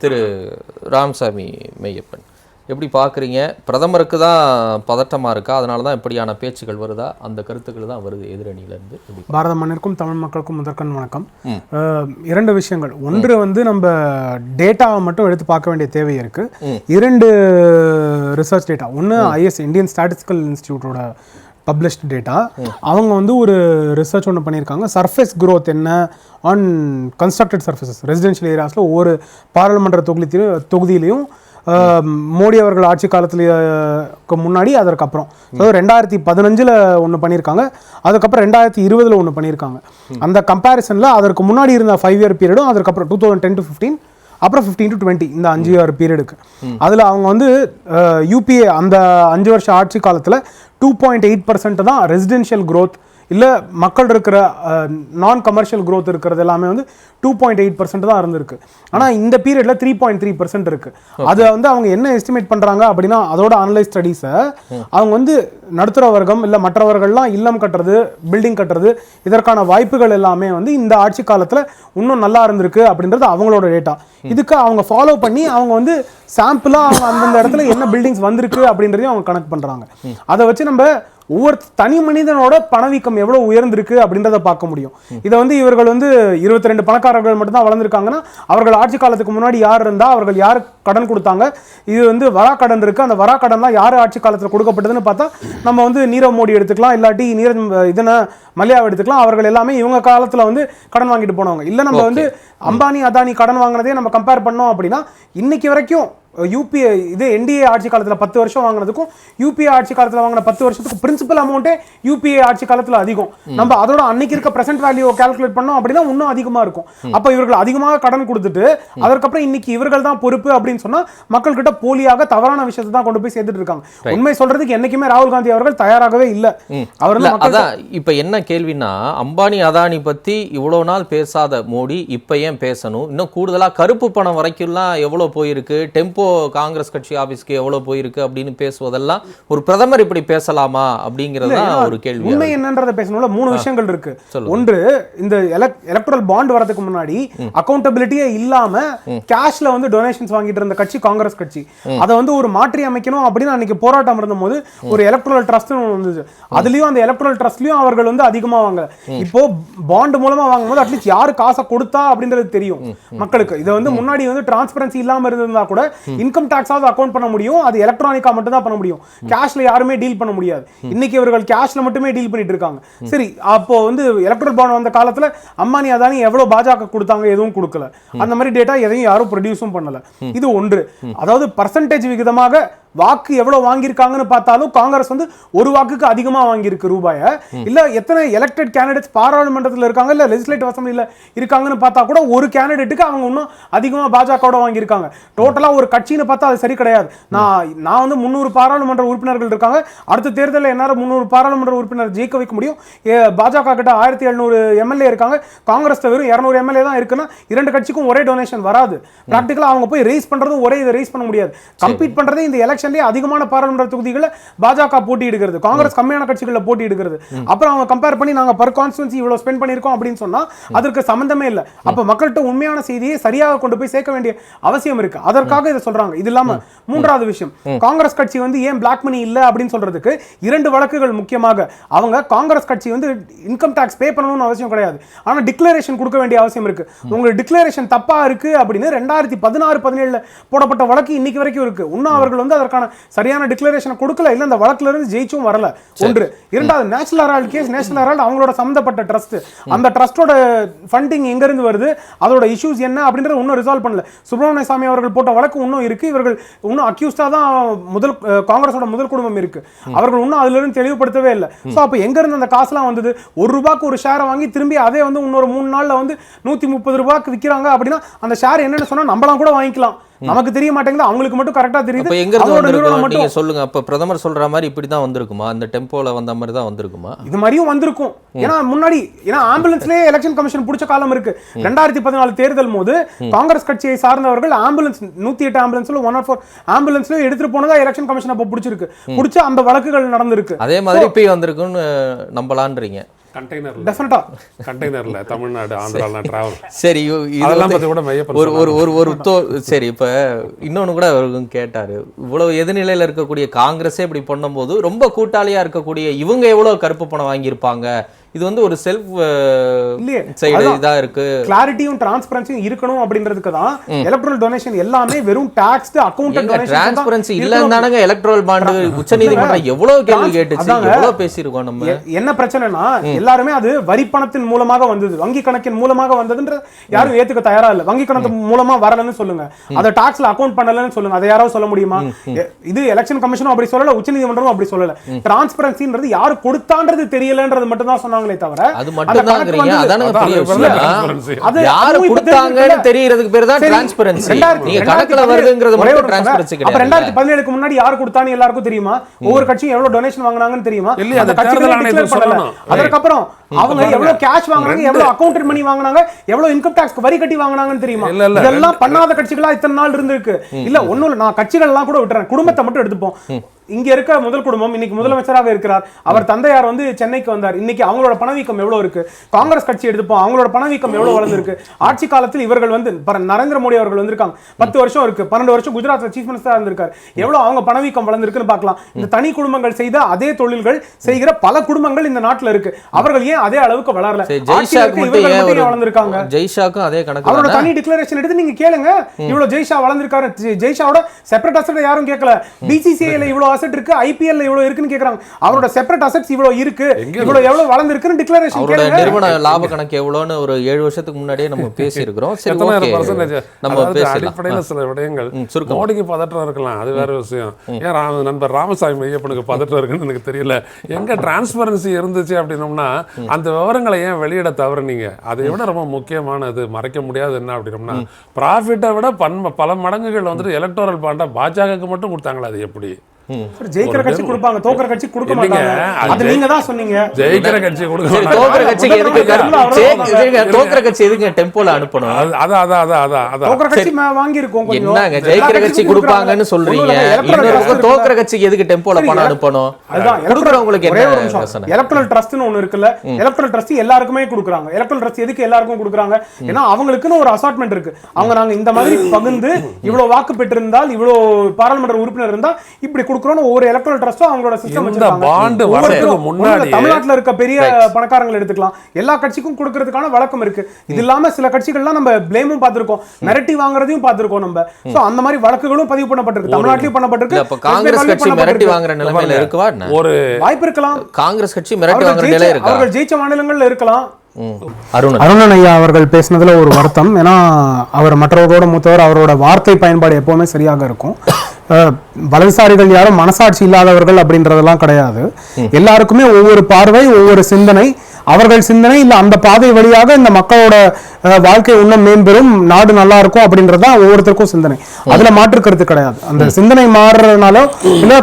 திரு ராமசாமி மெய்யப்பன், எப்படி பார்க்குறீங்க? பிரதமருக்கு தான் பதட்டமாக இருக்கா, அதனால தான் இப்படியான பேச்சுகள் வருதா? அந்த கருத்துக்கள் தான் வருது எதிரணியிலேருந்து. பாரத மண்ணிற்கும் தமிழ் மக்களுக்கும் முதற்கண் வணக்கம். இரண்டு விஷயங்கள். ஒன்று வந்து நம்ம டேட்டாவை மட்டும் எடுத்து பார்க்க வேண்டிய தேவை இருக்குது. இரண்டு ரிசர்ச் டேட்டா. ஒன்று ஐஎஸ் இந்தியன் ஸ்டாட்டிஸ்டிக்கல் இன்ஸ்டியூட்டோட பப்ளிஷ்ட் டேட்டா. அவங்க வந்து ஒரு ரிசர்ச் ஒன்று பண்ணியிருக்காங்க. சர்ஃபேஸ் க்ரோத் என்ன ஆன் கன்ஸ்ட்ரக்டட் சர்ஃபேசஸ் ரெசிடென்ஷியல் ஏரியாஸில் ஒவ்வொரு பாராளுமன்ற தொகுதியிலையும் மோடி அவர்கள் ஆட்சி காலத்துக்கு முன்னாடி அதற்கு அப்புறம் 2015 ஒன்று பண்ணியிருக்காங்க, அதுக்கப்புறம் 2020 ஒன்று பண்ணியிருக்காங்க. அந்த கம்பேரிசனில் அதற்கு முன்னாடி இருந்த 5 இயர் பீரியடும் அதுக்கப்புறம் 2010 to 15 அப்புறம் 15 to 20 இந்த 5 இயர் பீரியடுக்கு அதில் அவங்க வந்து யூபிஏ அந்த 5 வருஷ ஆட்சி காலத்தில் 2.8% தான் ரெசிடென்ஷியல் க்ரோத் இல்லை மக்கள் இருக்கிற நான் கமர்ஷியல் க்ரோத் இருக்கிறது எல்லாமே வந்து 2.8% தான் இருந்திருக்கு. ஆனால் இந்த பீரியடில் 3.3% இருக்குது. அது வந்து அவங்க என்ன எஸ்டிமேட் பண்ணுறாங்க அப்படின்னா, அதோட அனலைஸ் ஸ்டடீஸை அவங்க வந்து நடுத்தர வர்க்கம் இல்லை மற்றவர்கள்லாம் இல்லம் கட்டுறது, பில்டிங் கட்டுறது, இதற்கான வாய்ப்புகள் எல்லாமே வந்து இந்த ஆட்சி காலத்தில் இன்னும் நல்லா இருந்திருக்கு அப்படின்றது அவங்களோட டேட்டா. இதுக்கு அவங்க ஃபாலோ பண்ணி அவங்க வந்து சாம்பிளாக அவங்க அந்தந்த இடத்துல என்ன பில்டிங்ஸ் வந்திருக்கு அப்படின்றதையும் அவங்க கணக்கு பண்ணுறாங்க. அதை வச்சு நம்ம ஒவ்வொரு தனி மனிதனோட பணவீக்கம் எவ்வளவு உயர்ந்திருக்கு அப்படின்றத பார்க்க முடியும். இதை வந்து இவர்கள் வந்து 22 பணக்காரர்கள் மட்டும்தான் வளர்ந்துருக்காங்கன்னா, அவர்கள் ஆட்சி காலத்துக்கு முன்னாடி யார் இருந்தா, அவர்கள் யார் கடன் கொடுத்தாங்க, இது வந்து வரா கடன் இருக்கு, அந்த வரா கடன்லாம் யார் ஆட்சி காலத்தில் கொடுக்கப்பட்டதுன்னு பார்த்தா நம்ம வந்து நீரவ் மோடி எடுத்துக்கலாம், இல்லாட்டி இதனை மல்லையாவை எடுத்துக்கலாம். அவர்கள் எல்லாமே இவங்க காலத்தில் வந்து கடன் வாங்கிட்டு போனவங்க. இல்லை நம்ம வந்து அம்பானி அதானி கடன் வாங்கினதே நம்ம கம்பேர் பண்ணோம் அப்படின்னா, இன்னைக்கு வரைக்கும் யூபிஏ இது என்டிஏ ஆட்சி காலத்தில் 10 வருஷம் வாங்கினதுக்கும் யூபிஏ ஆட்சி காலத்தில் வாங்கின 10 வருஷத்துக்கு பிரின்சிபல் அமௌண்ட்டே யூபிஏ ஆட்சி காலத்தில் அதிகம். நம்ம அதோட அன்னைக்கு இருக்க பிரசன்ட் வேல்யூ கால்குலேட் பண்ணோம் அப்படின்னா இன்னும் அதிகமாக இருக்கும். அப்போ இவர்கள் அதிகமாக கடன் கொடுத்துட்டு அதற்கப்புறம் இன்னைக்கு இவர்கள் தான் பொறுப்பு அப்படின்னு சொன்னா மக்கள் கிட்ட போலியாக தவறான விஷயத்தை தான் கொண்டு போய் சேர்த்துட்டு இருக்காங்க. உண்மை சொல்றதுக்கு என்னைக்குமே ராகுல் காந்தி அவர்கள் தயாராகவே இல்லை. அவர் அதான் இப்ப என்ன கேள்வினா, அம்பானி அதானி பத்தி இவ்வளவு நாள் பேசாத மோடி இப்ப ஏன் பேசணும்? இன்னும் கூடுதலா கருப்பு பணம் வரைக்கும்லாம் எவ்வளவு போயிருக்கு, டெம்போ காங்கிரஸ் கட்சி ஆபீஸ்க்கு எவ்வளவு போயிருக்கு அப்படின்னு பேசுவதெல்லாம் ஒரு பிரதமர் இப்படி பேசலாமா அப்படிங்கறத ஒரு கேள்வி. உண்மை என்னன்றதை பேசணும்ல 3 விஷயங்கள் இருக்கு. ஒன்று, இந்த எலக்ட்ரல் பாண்ட் வரதுக்கு முன்னாடி அக்கௌண்டபிலிட்டியே இல்லாம கேஷ்ல வந்து டொனேஷன்ஸ் வாங்கிட்டு இருந்த கட்சி காங்கிரஸ் கட்சி. அதை வந்து ஒரு மாற்றி அமைக்கணும் அப்படின்னு அன்னைக்கு போராட்டம் இருந்தபோது ஒரு எலக்ட்ரல் ட்ரஸ்ட் வந்துச்சு. அதுலயும் அந்த எலக்ட்ரல் ட்ரஸ்ட்லயும் அவர்கள் வந்து அதிகமா வாங்க. இப்போ பாண்ட் மூலமா வாங்கும்போது அட்லீஸ்ட் யாரு காசை கொடுத்தா அப்படின்றது தெரியும் மக்களுக்கு. இதை வந்து முன்னாடி வந்து டிரான்ஸ்பரன்சி இல்லாம இருந்திருந்தா கூட இன்கம் டாக்ஸாவது அக்கவுண்ட் பண்ண முடியும், அது எலக்ட்ரானிக்கா மட்டும் தான் பண்ண முடியும், கேஷ்ல யாருமே டீல் பண்ண முடியாது. இன்னைக்கு இவர்கள் கேஷ்ல மட்டுமே டீல் பண்ணிட்டு இருக்காங்க. சரி, அப்போ வந்து எலக்ட்ரல் பாண்ட் வந்த காலத்துல அம்பானி அதானி எவ்வளவு பாஜக கொடுத்தாங்க? எதுவும் கொடுக்கல. அந்த மாதிரி டேட்டா எதையும் யாரும் ப்ரொடியூஸும் பண்ணல. இது ஒன்று. அதாவது பர்சன்டேஜ் விகிதமாக வாக்கு எவ்வளவு வாங்கியிருக்காங்கன்னு பார்த்தாலும் காங்கிரஸ் வந்து ஒரு வாக்குக்கு அதிகமா வாங்கியிருக்கு ரூபாயை. இல்ல எத்தனை எலெக்டட் கேண்டிடேட்ஸ் பாராளுமன்றத்தில் இருக்காங்க இல்ல லெஜிஸ்லேட்டிவ் அசம்பிளில இருக்காங்கன்னு பார்த்தா கூட ஒரு கேண்டிடேட்டுக்கு அவங்க இன்னும் அதிகமா பாஜகவோட வாங்கியிருக்காங்க. டோட்டலா ஒரு கட்சின்னு பார்த்தா அது சரி கிடையாது. நான் வந்து 300 பாராளுமன்ற உறுப்பினர்கள் இருக்காங்க. அடுத்த தேர்தலில் என்னால 300 பாராளுமன்ற உறுப்பினர் ஜெயிக்க வைக்க முடியும். பாஜக கிட்ட 1700 எம்எல்ஏ இருக்காங்க, காங்கிரஸ் வெறும் 200 எம்எல்ஏ தான் இருக்குன்னா 2 கட்சிக்கும் ஒரே டொனேஷன் வராது. பிராக்டிகலா அவங்க போய் ரேஸ் பண்றதும் ஒரே இதை ரேஸ் பண்ண முடியாது. கம்பீட் பண்றதே இந்த எலெக்ஷன்லயே அதிகமான பாராளுமன்ற தொகுதிகளில் பாஜக போட்டி எடுக்கிறது, காங்கிரஸ் கம்மியான கட்சிகளில் போட்டி எடுக்கிறது. அப்புறம் அவங்க கம்பேர் பண்ணி நாங்க பர் கான்ஸ்டிட்யூன்சி இவ்வளவு ஸ்பெண்ட் பண்ணிருக்கோம் அப்படின்னு சொன்னா அதற்கு சம்பந்தமே இல்லை. அப்ப மக்கள்கிட்ட உண்மையான செய்தியை சரியாக கொண்டு போய் சேர்க்க வேண்டிய அவசியம் இருக்கு. அதற்காக இதை சொல்றாங்க. இது இல்லாம மூன்றாவது விஷயம், காங்கிரஸ் கட்சி வந்து ஏன் பிளாக் மணி இல்ல அப்படின்னு சொல்றதுக்கு 2 வழக்குகள் முக்கியமாக. அவங்க காங்கிரஸ் கட்சி வந்து இன்கம் டாக்ஸ் பே பண்ணணும்னு அவசியம் கிடையாது, ஆனா டிக்ளரேஷன் கொடுக்க வேண்டிய அவசியம் இருக்கு. உங்க டிக்ளரேஷன் தப்பா இருக்கு அப்படின்னு 2016-17 போடப்பட்ட வழக்கு இன்னைக்கு வரைக்கும் இருக்கு. இன்னும் அவர்கள் வந்து அதற்கான சரியான டிக்ளரேஷன் கொடுக்கல, இல்ல அந்த வழக்குல இருந்து ஜெயிச்சும் வரல. ஒன்று. இரண்டாவது, National Herald case. National Herald அவங்களோட சம்பந்தப்பட்ட ட்ரஸ்ட். அந்த ட்ரஸ்டோட ஃபண்டிங் எங்க இருந்து வருது, அதோட இஷ்யூஸ் என்ன அப்படின்றது இன்னும் ரிசால்வ் பண்ணல. சுப்பிரமணிய சாமி அவர்கள் போட்ட வழக்கு இன்னும் இருக்கு. இவர்கள் இன்னும் அக்யூஸ்டா தான் காங்கிரஸோட முதல் குடும்பம் இருக்கு. அவர்கள் இன்னும் அதுல இருந்து தெளிவுபடுத்தவே இல்லை. சோ அப்ப எங்க இருந்து அந்த காசுலாம் வந்தது? ₹1 ஒரு ஷேரை வாங்கி திரும்பி அதே வந்து இன்னொரு 3 நாள்ல வந்து ₹130 விற்கிறாங்க அப்படின்னா அந்த ஷேர் என்னன்னு சொன்னா நம்மளாம் கூட வாங்கிக்கலாம். நமக்கு தெரிய மாட்டேங்குது, அவங்களுக்கு மட்டும் கரெக்டா தெரியுது. நீங்க சொல்லுங்க, அப்ப பிரதமர் சொல்ற மாதிரி இப்படிதான் வந்திருக்குமா? இந்த டெம்போல வந்த மாதிரி தான் வந்திருக்குமா? இது மாதிரியும் வந்திருக்கும். ஏன்னா முன்னாடி ஆம்புலன்ஸ்லயே எலெக்ஷன் கமிஷன் பிடிச்ச காலம் இருக்கு. 2014 தேர்தல் போது காங்கிரஸ் கட்சியை சார்ந்தவர்கள் ஆம்புலன்ஸ் 108 ஆம்புலன்ஸ்ல 104 ஆம்புலன்ஸ்ல எடுத்துட்டு போனதா எலெக்ஷன் கமிஷன் அப்ப பிடிச்சிருக்கு. பிடிச்ச அந்த வழக்குகள் நடந்திருக்கு. அதே மாதிரி இப்பயும் வந்திருக்குன்னு நம்பலான்றீங்க? கண்டெய்னர்ல தமிழ்நாடு ஆந்திராலாம் டிராவல். சரி, அதெல்லாம் பத்தி கூட ஒரு சரி, இப்ப இன்னொன்னு கூட அவர் கேட்டாரு, இவ்வளவு எதிர்நிலையில இருக்கக்கூடிய காங்கிரஸே இப்படி பண்ணும்போது ரொம்ப கூட்டாளியா இருக்கக்கூடிய இவங்க எவ்வளவு கருப்பு பணம் வாங்கியிருப்பாங்க, இது வந்து ஒரு செல்ஃப் சைடு இதா இருக்கு. கிளாரிட்டியும் டிரான்ஸ்பரன்சியும் இருக்கணும் அப்படின்றதுக்கு தான் எலக்ட்ரல் டொனேஷன் எல்லாமே வெறும் டாக்ஸ்ட் அக்கவுண்டட் டொனேஷன். டிரான்ஸ்பரன்சி இல்லன்னானங்க எலக்ட்ரல் பாண்ட் உச்சநீதிமன்றம் எவ்வளவு கேள்வி கேட்டுச்சு, எவ்வளவு பேசியிருக்கோம் நம்ம. என்ன பிரச்சனைனா எல்லாருமே அது வரி பணத்தின் மூலமாக வந்தது, வங்கி கணக்கின் மூலமாக வந்ததுன்ற யாரும் ஏத்துக்க தயாரா இல்ல. வங்கி கணக்கு மூலமா வரலன்னு சொல்லுங்க, அதை டாக்ஸ்ல அக்கவுண்ட் பண்ணலன்னு சொல்லுங்க, அதை யாராவது சொல்ல முடியுமா? இது எலெக்ஷன் கமிஷனும் அப்படி சொல்லல, உச்சநீதிமன்றமும் அப்படி சொல்லல. டிரான்ஸ்பரன்சின்றது யாரு கொடுத்தான்றது தெரியலன்றது மட்டும் தான் சொன்னாங்களே தவிர, அது மட்டும் தான்ங்கறீங்க. அதானே பெரிய விஷயம். அது யாரு கொடுத்தாங்கன்னு தெரியறதுக்கு பேர் தான் டிரான்ஸ்பரன்சி. நீங்க கணக்குல வருதுங்கிறது மட்டும் டிரான்ஸ்பரன்சி கிடையாது. அப்ப 2017க்கு முன்னாடி யாரு கொடுத்தான்னு எல்லாருக்கும் தெரியுமா? ஒவ்வொரு கட்சியும் எவ்வளவு டொனேஷன் வாங்குனாங்கன்னு தெரியுமா? அந்த கட்சிகள் டிக்ளேர் பண்ணல. அதற்கு அப்புறம் அவங்க எவ்வளவு கேஷ் வாங்குனாங்க, எவ்வளவு அக்கவுண்ட் மணி வாங்குனாங்க, எவ்வளவு இன்கம் டாக்ஸ் வரி கட்டி வாங்குனாங்கன்னு தெரியுமா? இதெல்லாம் பண்ணாத கட்சிகளா இத்தனை நாள் இருந்திருக்கு. இல்ல ஒண்ணும் இல்ல, நான் கட்சிகள் எல்லாம் கூட விட்டுறேன், குடும்பத்தை மட்டும் எடுத்துப்போம். இங்க இருக்க முதல் குடும்பம் இன்னைக்கு முதலமைச்சராக இருக்கிறார், அவர் தந்தையார் வந்து சென்னைக்கு வந்தார், இன்னைக்கு அவங்களோட பணவீக்கம் எவ்வளவு இருக்கு. காங்கிரஸ் கட்சி எடுத்துப்போம், அவங்களோட பணவீக்கம் எவ்வளவு வளர்ந்துருக்கு. ஆட்சி காலத்தில் இவர்கள் வந்து நரேந்திர மோடி அவர்கள் வந்திருக்காங்க, 10 வருஷம் இருக்கு, 12 வருஷம் குஜராத்ல சீஃப் மினிஸ்டரா இருந்திருக்காரு, எவ்வளவு அவங்க பணவீக்கம் வளர்ந்துருக்குன்னு பார்க்கலாம். இந்த தனி குடும்பங்கள் செய்த அதே தொழில்கள் செய்கிற பல குடும்பங்கள் இந்த நாட்டுல இருக்கு, அவர்கள் ஏன் அதே அளவுக்கு வளரல? வளர்ந்திருக்காங்க. ஜெய்ஷாக்கும் அதே கணக்கு, அவரோட தனி டிக்ளரேஷன் எடுத்து நீங்க கேளுங்க, இவ்வளவு ஜெய்ஷா வளர்ந்திருக்காரு. ஜெய்ஷாவோட செப்பரேட் அசெட் யாரும் கேட்கல, பிசிசிஐல இவ்வளவு அசெட் இருக்கு, ஐபிஎல்ல இவ்வளவு இருக்குன்னு கேக்குறாங்க. அவரோட செப்பரேட் அசெட்ஸ் இவ்வளவு இருக்கு, இவ்வளவு எவ்வளவு வளர்ந்திருக்குன்னு டிக்ளரேஷன் கேளுங்க. நிறுவன லாப கணக்கு எவ்வளவுன்னு ஒரு 7 வருஷத்துக்கு முன்னாடியே நம்ம பேசி இருக்கிறோம். சரி, நம்ம பேசலாம். அடிப்படையில் சில விடயங்கள் மோடிக்கு பதற்றம் இருக்கலாம், அது வேற விஷயம். ஏன் நண்பர் ராமசாமி ஐயப்பனுக்கு பதற்றம் இருக்குன்னு எனக்கு தெரியல. எங்க டிரான்ஸ்பரன்சி இருந்துச்சு அப்படின்னோம்னா அந்த விவரங்களை ஏன் வெளியிட தவறுனீங்க? அதை விட ரொம்ப முக்கியமானது, மறைக்க முடியாது என்ன அப்படின்னோம்னா, ப்ராஃபிட்டை விட பல மடங்குகள் வந்துட்டு எலக்டோரல் பாண்டா பாஜகவுக்கு மட்டும் கொடுத்தாங்களா? அது எப்படி? ஜெயிக்கிற கட்சி கொடுப்பாங்க, தோக்குற கட்சி கொடுக்க மாட்டாங்க. அது நீங்க தான் சொன்னீங்க. ஜெயிக்கிற கட்சி கொடுக்க மாட்டாங்க. தோக்குற கட்சிக்கு எதுக்கு தோக்குற கட்சி எதுக்கு டெம்போல அனுப்பணும்? தோக்குற கட்சி வாங்கி இருக்கோம் கொஞ்சம். என்னங்க ஜெயிக்கிற கட்சி கொடுப்பாங்கன்னு சொல்றீங்க, இன்னொரு தோக்குற கட்சிக்கு எதுக்கு டெம்போல பணம் அனுப்பணும்? அதுதான் கொடுக்கறவங்களுக்கு என்ன? எலக்ட்ரல் ட்ரஸ்ட்னு ஒன்னு இருக்குல்ல, எலக்ட்ரல் ட்ரஸ்ட் எல்லாருக்குமே கொடுக்குறாங்க. எலக்ட்ரல் ட்ரஸ்ட் எதுக்கு எல்லாருக்கும் கொடுக்குறாங்க? ஏன்னா அவங்களுக்குன்னு ஒரு அசார்ட்மெண்ட் இருக்கு. அவங்க நாங்க இந்த மாதிரி பகிர்ந்து இவ்வளவு வாக்கு பெற்றிருந்தால், இவ்வளவு பாராளுமன்ற உறுப்பினர் இருந்தா இப்படி ஒவ்வொரு எலக்ட்ரல் ட்ரஸ்டும் அவங்களோட சிஸ்டம் வச்சிருக்காங்க. தமிழ்நாட்டுல இருக்க பெரிய பணக்காரங்களை எடுத்துக்கலாம், எல்லா கட்சிக்கும் கொடுக்கிறதுக்கான வழக்கம் இருக்கு. இது இல்லாம சில கட்சிகள்லாம் நம்ம பிளேமும் பார்த்திருக்கோம், மிரட்டி வாங்குறதையும் பார்த்திருக்கோம் நம்ம. சோ அந்த மாதிரி வழக்குகளும் பதிவு பண்ணப்பட்டிருக்கு, தமிழ்நாட்டிலும் பண்ணப்பட்டிருக்கு. அப்ப காங்கிரஸ் கட்சி மிரட்டி வாங்குற நிலைமையில இருக்குவா? ஒரு வாய்ப்பு இருக்கலாம். காங்கிரஸ் கட்சி மிரட்டி வாங்குற நிலையில இருக்கு. அவர்கள் ஜெயிச்ச மாநிலங்கள்ல இருக்கலாம். அருணன் ஐயா அவர்கள் பேசினதுல ஒரு வருத்தம், ஏன்னா அவர் மற்றவர்களோட மூத்தவர், அவரோட வார்த்தை பயன்பாடு எப்பவுமே சரியாக இருக்கும். வலதுசாரிகள் யாரும் மனசாட்சி இல்லாதவர்கள் அப்படின்றதெல்லாம் கிடையாது. எல்லாருக்குமே ஒவ்வொரு பார்வை, ஒவ்வொரு சிந்தனை, அவர்கள் சிந்தனை இல்ல அந்த பாதை வழியாக இந்த மக்களோட வாழ்க்கை இன்னும் மேம்பெறும், நாடு நல்லா இருக்கும் அப்படின்றதுதான் ஒவ்வொருத்தருக்கும் சிந்தனை. அதுல மாற்று கருத்து கிடையாது. அந்த சிந்தனை மாறுறதுனாலோ இல்ல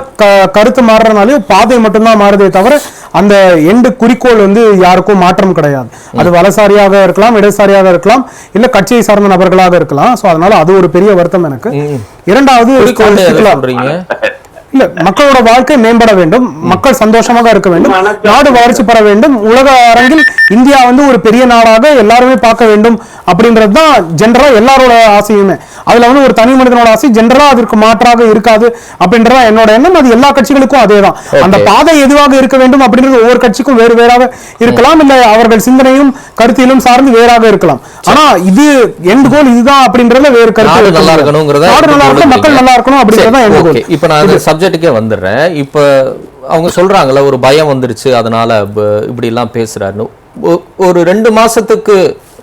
கருத்து மாறுறதுனாலோ பாதை மட்டும்தான் மாறுதே தவிர அந்த எண்டு குறிக்கோள் வந்து யாருக்கும் மாற்றம் கிடையாது. அது வலசாரியாக இருக்கலாம், இடதுசாரியாக இருக்கலாம், இல்ல கட்சியை சார்ந்த நபர்களாக இருக்கலாம். சோ அதனால அது ஒரு பெரிய வருத்தம் எனக்கு. இரண்டாவது இல்ல, மக்களோட வாழ்க்கை மேம்பட வேண்டும், மக்கள் சந்தோஷமாக இருக்க வேண்டும், நாடு வளர்ச்சி பெற வேண்டும், உலக அரங்கில் இந்தியா வந்து ஒரு பெரிய நாடாக எல்லாருமே பார்க்க வேண்டும் அப்படின்றதுதான் ஜெனரலா எல்லாரோட ஆசையுமே. அதுல வந்து ஒரு தனி மனிதனோட ஆசை ஜெனரலா அதற்கு மாற்றாக இருக்காது அப்படின்றதா என்னோட எண்ணம். அது எல்லா கட்சிகளுக்கும் அதேதான். அந்த பாதை எதுவாக இருக்க வேண்டும் அப்படின்றது ஒவ்வொரு கட்சிக்கும் வேறு வேறாக இருக்கலாம், இல்ல அவர்கள் சிந்தனையும் கருத்திலும் சார்ந்து வேறாக இருக்கலாம். ஆனா இது எண்ட் கோல் இதுதான் அப்படின்றதுல வேறு கருத்து. நல்லா இருக்கணும், மக்கள் நல்லா இருக்கணும் அப்படின்றதா எண்ட் கோல். இப்ப நான் சப்ஜெக்ட்டுக்கே வந்துடுறேன். இப்ப அவங்க சொல்றாங்கல்ல, ஒரு பயம் வந்துருச்சு அதனால இப்படி எல்லாம் பேசுறாருன்னு. ஒரு 2 மாசத்துக்கு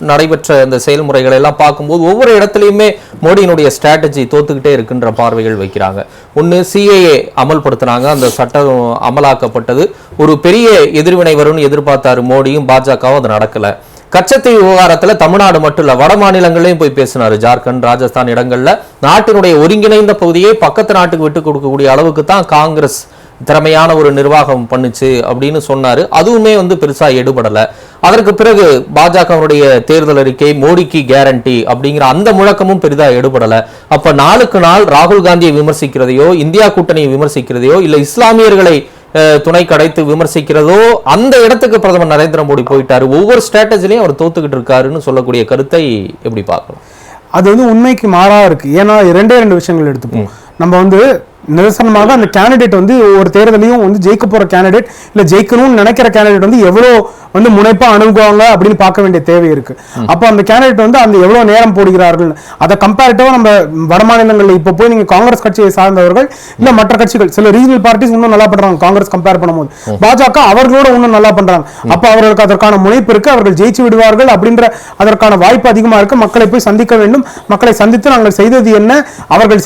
நடைபெற்ற இந்த செயல்முறைகளை எல்லாம் பார்க்கும்போது ஒவ்வொரு இடத்துலையுமே மோடியினுடைய ஸ்ட்ராட்டஜி தோத்துக்கிட்டே இருக்குன்ற பார்வைகள் வைக்கிறாங்க. ஒன்று, சிஏஏ அமல்படுத்தினாங்க, அந்த சட்டம் அமலாக்கப்பட்டது, ஒரு பெரிய எதிர்வினை வரும்னு எதிர்பார்த்தாரு மோடியும் பாஜகவும், அது நடக்கல. கச்சத்தீவு விவகாரத்துல தமிழ்நாடு மட்டும் இல்ல, வட மாநிலங்களையும் போய் பேசினாரு, ஜார்க்கண்ட், ராஜஸ்தான் இடங்கள்ல. நாட்டினுடைய ஒருங்கிணைந்த பகுதியை பக்கத்து நாட்டுக்கு விட்டு கொடுக்கக்கூடிய அளவுக்கு தான் காங்கிரஸ் திறமையான ஒரு நிர்வாகம் பண்ணுச்சு அப்படின்னு சொன்னாரு. அதுவுமே வந்து பெருசா எடுபடல. அதற்கு பிறகு பாஜகவுடைய தேர்தல் அறிக்கை மோடிக்கு கேரண்டி அப்படிங்கிற அந்த முழக்கமும் பெரிதா எடுபடல. அப்ப நாளுக்கு நாள் ராகுல் காந்தியை விமர்சிக்கிறதையோ, இந்தியா கூட்டணியை விமர்சிக்கிறதையோ, இல்ல இஸ்லாமியர்களை துணை கடைத்து விமர்சிக்கிறதோ அந்த இடத்துக்கு பிரதமர் நரேந்திர மோடி போயிட்டாரு. ஒவ்வொரு ஸ்ட்ராட்டஜிலையும் அவர் தோத்துக்கிட்டு இருக்காருன்னு சொல்லக்கூடிய கருத்தை எப்படி பார்க்கலாம்? அது வந்து உண்மைக்கு மாறா இருக்கு. ஏன்னா ரெண்டு விஷயங்கள் எடுத்துப்போம். நம்ம வந்து நிதர்சனமாக அந்த கேண்டிடேட் வந்து ஒரு தேர்தலையும் வந்து ஜெயிக்க போற கேண்டிடேட் இல்ல ஜெயிக்கணும்னு நினைக்கிற கேண்டிடேட் வந்து எவ்வளவு வந்து முனைப்பா அணுகுவாங்க அப்படின்னு பார்க்க வேண்டிய தேவை இருக்கு. அப்போ அந்த கேண்டிடேட் வந்து அந்த எவ்வளவு நேரம் போடுகிறார்கள் அதை கம்பேரிட்டிவா நம்ம வட மாநிலங்கள்ல இப்போ போய் நீங்க காங்கிரஸ் கட்சியை சார்ந்தவர்கள் இல்ல மற்ற கட்சிகள் சில ரீஜனல் பார்ட்டிஸ் இன்னும் நல்லா பண்றாங்க காங்கிரஸ் கம்பேர் பண்ணும்போது. பாஜக அவர்களோட இன்னும் நல்லா பண்றாங்க. அப்ப அவர்களுக்கு அதற்கான முனைப்பு இருக்கு, அவர்கள் ஜெயிச்சு விடுவார்கள் அப்படின்ற அதற்கான வாய்ப்பு அதிகமா இருக்கு. மக்களை போய் சந்திக்க வேண்டும், மக்களை சந்தித்து நாங்கள் செய்தது என்ன, அவர்கள்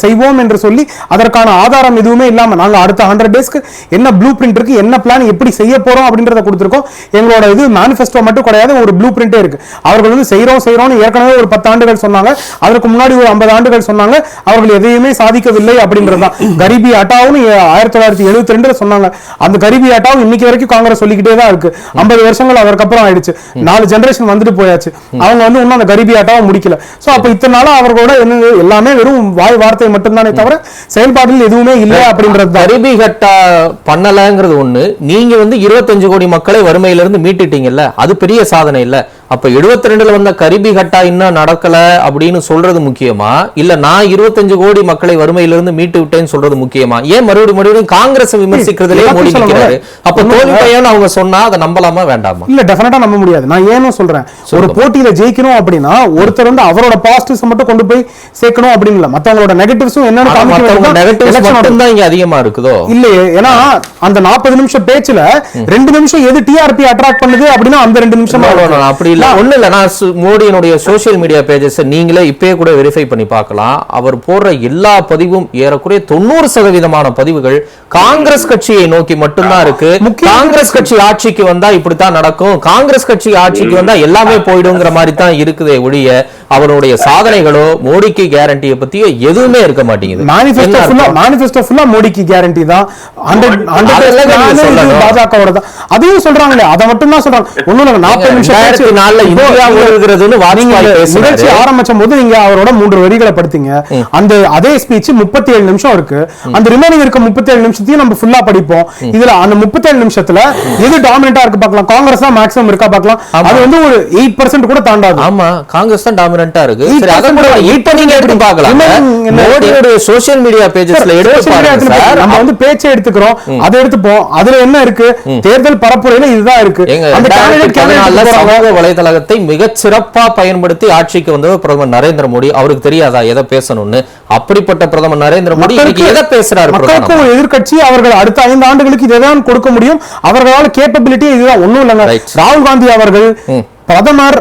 செய்வோம் என்று சொல்லி அதற்கான ஆதாரம் எதுவுமே இல்லாம நாங்க அடுத்த 100 டேஸ்க்கு என்ன ப்ளூ பிரிண்ட் இருக்கு, என்ன பிளான், எப்படி செய்ய போறோம் அப்படின்றத கொடுத்திருக்கோம். எங்களோட இது மேனிஃபெஸ்டோ மட்டும் கிடையாது, ஒரு ப்ளூ பிரிண்டே இருக்கு. அவர்கள் வந்து செய்யறோம்னு ஏற்கனவே ஒரு 10 ஆண்டுகள் சொன்னாங்க, அதற்கு முன்னாடி ஒரு 50 ஆண்டுகள் சொன்னாங்க, அவர்கள் எதையுமே சாதிக்கவில்லை அப்படின்றதுதான். கரிபி ஹட்டாவும் 1972 சொன்னாங்க. அந்த கரிபி ஹட்டாவும் இன்னைக்கு வரைக்கும் காங்கிரஸ் சொல்லிக்கிட்டே தான் இருக்கு. 50 வருஷங்கள் அதற்கு அப்புறம் ஆயிடுச்சு, 4 ஜெனரேஷன் வந்துட்டு போயாச்சு. அவங்க வந்து இன்னும் அந்த கரிபி ஹட்டாவும் முடிக்கல. சோ அப்ப இத்தனை நாளா அவர்களோட எல்லாமே வெறும் வாய் வார்த்தை மட்டும்தானே தவிர செயல்பாட்டில் எதுவுமே இல்லை அப்படின்றது. கரிபி ஹட்டா பண்ணலங்கிறது ஒண்ணு, நீங்க வந்து 25 கோடி மக்களை வறுமையிலிருந்து மீட்டுட்டீங்கல்ல, அது பெரிய சாதனை இல்ல. அப்ப 72ல வந்த கரிபி ஹட்டா இன்னும் நடக்கல அப்படின்னு சொல்றது முக்கியமா, இல்ல நான் 25 கோடி மக்களை வறுமையிலிருந்து மீட்டு விட்டேன்னு சொல்றது முக்கியமா? ஏன் மறுபடியும் காங்கிரஸ் விமர்சிக்கிறதுலயே மோடி நிக்கிறாரு? அப்ப தோல்வி பையன் அவங்க சொன்னா அதை நம்பலாமா வேண்டாமா? இல்ல டெஃபினட்டா நம்ப முடியாது. நான் ஏனும் சொல்றேன், ஒரு போட்டியில ஜெயிக்கணும் அப்படின்னா ஒருத்தர் வந்து அவரோட பாசிட்டிவ்ஸ் மட்டும் கொண்டு போய் சேர்க்கணும் அப்படின்னு இல்ல, மத்தவங்களோட நெகட்டிவ்ஸும் என்னன்னு மட்டும்தான் இங்க அதிகமா இருக்குதோ இல்லையே. ஏன்னா அந்த 40 நிமிஷம் பேச்சுல 2 நிமிஷம் எது டிஆர்பி அட்ராக்ட் பண்ணுது அப்படின்னா அந்த 2 நிமிஷம் அப்படி ஒண்ணு இல்ல. நான் மோடியினுடைய சோசியல் மீடியா பேஜஸ் நீங்களே இப்பயே கூட வெரிஃபை பண்ணி பார்க்கலாம். அவர் போடுற எல்லா பதிவும் ஏறக்குறைய 90% பதிவுகள் காங்கிரஸ் கட்சியை நோக்கி மட்டும்தான் இருக்கு. காங்கிரஸ் கட்சி ஆட்சிக்கு வந்தா இப்படித்தான் நடக்கும், காங்கிரஸ் கட்சி ஆட்சிக்கு வந்தா எல்லாமே போயிடுங்கிற மாதிரி தான் இருக்குதே ஒழிய அவருடைய சாதனைகளோ மோடிக்கு கேரண்டியை பத்தியோ எதுவுமே இருக்க மாட்டேங்குது. மேனிஃபெஸ்டோ ஃபுல்லா மோடிக்கு கேரண்டி தான், பாஜகவோட தான். அதையும் சொல்றாங்களே, அதை மட்டும் தான் சொல்றாங்க. ஒண்ணும் 40 நிமிஷம் நிகழ்ச்சி ஆரம்பிச்சும் போது நீங்க அவரோட 3 வரிகளை படுத்தீங்க. அந்த அதே ஸ்பீச் 37 நிமிஷம் இருக்கு. அந்த ரிமைனிங் இருக்க 37 நிமிஷத்தையும் நம்ம ஃபுல்லா படிப்போம். இதுல அந்த 37 நிமிஷத்துல எது டாமினேட்டா இருக்கு பார்க்கலாம். காங்கிரஸ் தான் மேக்ஸிமம் இருக்கா பார்க்கலாம். அது வந்து ஒரு 8% கூட தாண்டாது. ஆமா, காங்கிரஸ் தான் டாமினேட்டா இருக்கு. சரி, அத கூட இப்ப நீங்க எடுத்து பார்க்கலாம். மோடியோட சோஷியல் மீடியா பேஜஸ்ல எடுத்து பாருங்க. நம்ம வந்து பேச்சை எடுத்துக்கிறோம், அதை எடுத்துப்போம். அதுல என்ன இருக்கு, தேர்தல் பரப்புரையில இதுதான் இருக்கு. அந்த சமூக வலைதளத்தை மிகச் சிறப்பா பயன்படுத்தி ஆட்சிக்கு வந்தவர் பிரதமர் நரேந்திர மோடி. அவருக்கு தெரியாதா எதை பேசணும்னு? அப்படிப்பட்ட பிரதமர் நரேந்திர மோடி எதை பேசுறாரு? மக்களுக்கு எதிர்கட்சி அவர்கள் அடுத்த 5 ஆண்டுகளுக்கு இதைதான் கொடுக்க முடியும். அவர்களால் கேப்பபிலிட்டி இதுதான். ஒண்ணும் இல்லைங்க. ராகுல் காந்தி அவர்கள் பிரதமர்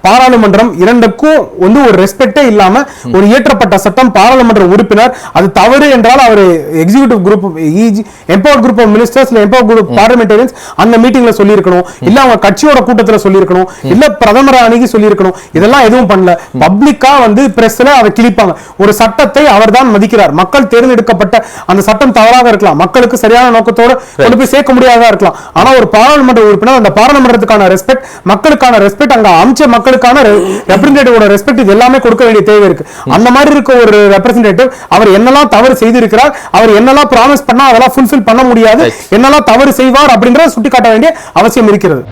பாராளுமன்றம் இரண்டுக்கும் வந்து ஒரு ரெஸ்பெக்டே இல்லாம ஒரு இயற்றப்பட்ட சட்டம், பாராளுமன்ற உறுப்பினர் அது தவறு என்றால் அவர் executive group empowered group of ministers இல்ல எம்பவர்ட் குரூப் பார்லிமெண்டேரியன்ஸ் அந்த மீட்டிங்ல சொல்லியிருக்கணும், இல்ல அவங்க கட்சியோட கூட்டத்துல சொல்லியிருக்கணும், இல்ல பிரதமர் அணுகி சொல்லியிருக்கணும். இதெல்லாம் எதுவும் பண்ணல. பப்ளிக்கா வந்து பிரஸ்ல அதை கிழிப்பாங்க. ஒரு சட்டத்தை அவர் தான் மதிக்கிறார். மக்கள் தேர்ந்தெடுக்கப்பட்ட அந்த சட்டம் தவறாக இருக்கலாம், மக்களுக்கு சரியான நோக்கத்தோடு கொண்டு போய் சேர்க்க முடியாதா இருக்கலாம். ஆனா ஒரு பாராளுமன்ற உறுப்பினர் அந்த பாராளுமன்றத்துக்கான ரெஸ்பெக்ட், மக்களுக்கான ரெஸ்பெக்ட், அங்க அமைச்ச மக்களுக்கான ரெப்ரசன்டேட்டிவோட ரெஸ்பெக்ட் இது எல்லாமே கொடுக்க வேண்டிய தேவை இருக்கு. அந்த மாதிரி இருக்க ஒரு ரெப்ரசன்டேட்டிவ் அவர் என்னெல்லாம் தவறு செய்திருக்கிறார், அவர் என்னெல்லாம் ப்ராமிஸ் பண்ணா அதெல்லாம் ஃபுல்ஃபில் பண்ண முடியாது, என்னெல்லாம் தவறு செய்வார் அப்படின்றத சுட்டிக்காட்ட வேண்டிய அவசியம் இருக்கிறது.